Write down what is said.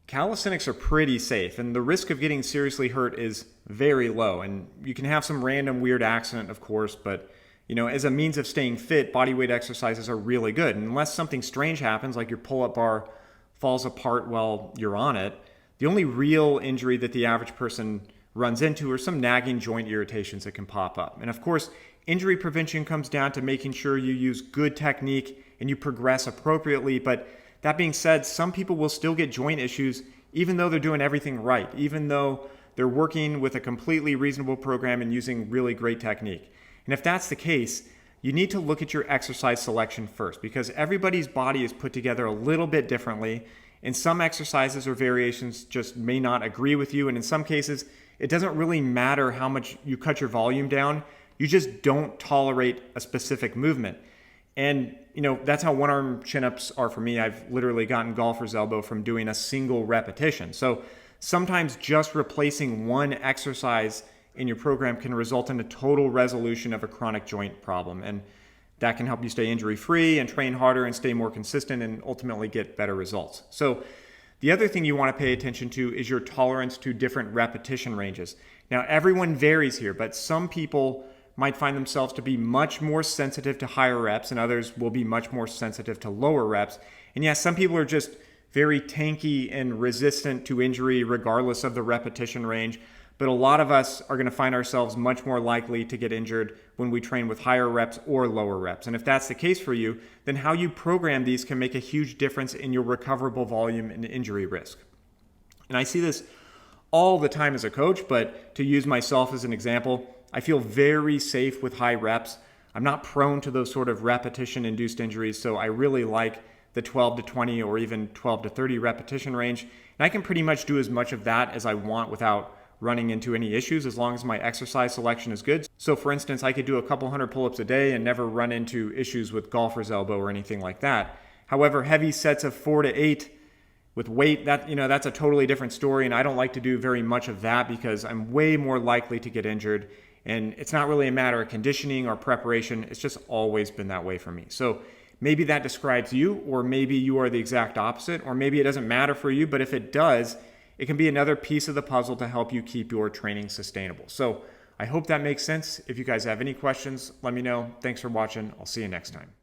Calisthenics are pretty safe, and the risk of getting seriously hurt is very low. And you can have some random weird accident, of course, but as a means of staying fit, bodyweight exercises are really good. And unless something strange happens, like your pull-up bar falls apart while you're on it, the only real injury that the average person runs into are some nagging joint irritations that can pop up. And of course, injury prevention comes down to making sure you use good technique and you progress appropriately. But that being said, some people will still get joint issues even though they're doing everything right, even though they're working with a completely reasonable program and using really great technique. And if that's the case, you need to look at your exercise selection first, because everybody's body is put together a little bit differently, and some exercises or variations just may not agree with you. And in some cases, it doesn't really matter how much you cut your volume down. You just don't tolerate a specific movement. And that's how one arm chin-ups are for me. I've literally gotten golfer's elbow from doing a single repetition. So sometimes just replacing one exercise in your program can result in a total resolution of a chronic joint problem. And that can help you stay injury-free and train harder and stay more consistent and ultimately get better results. So the other thing you want to pay attention to is your tolerance to different repetition ranges. Now, everyone varies here, but some people might find themselves to be much more sensitive to higher reps, and others will be much more sensitive to lower reps. And yes, some people are just very tanky and resistant to injury regardless of the repetition range. But a lot of us are going to find ourselves much more likely to get injured when we train with higher reps or lower reps. And if that's the case for you, then how you program these can make a huge difference in your recoverable volume and injury risk. And I see this all the time as a coach, but to use myself as an example, I feel very safe with high reps. I'm not prone to those sort of repetition-induced injuries, so I really like the 12 to 20 or even 12 to 30 repetition range. And I can pretty much do as much of that as I want without running into any issues as long as my exercise selection is good. So for instance, I could do a couple hundred pull-ups a day and never run into issues with golfer's elbow or anything like that. However, heavy sets of 4 to 8 with weight, that's a totally different story, and I don't like to do very much of that because I'm way more likely to get injured. And it's not really a matter of conditioning or preparation. It's just always been that way for me. So maybe that describes you, or maybe you are the exact opposite, or maybe it doesn't matter for you, but if it does, it can be another piece of the puzzle to help you keep your training sustainable. So I hope that makes sense. If you guys have any questions, let me know. Thanks for watching. I'll see you next time.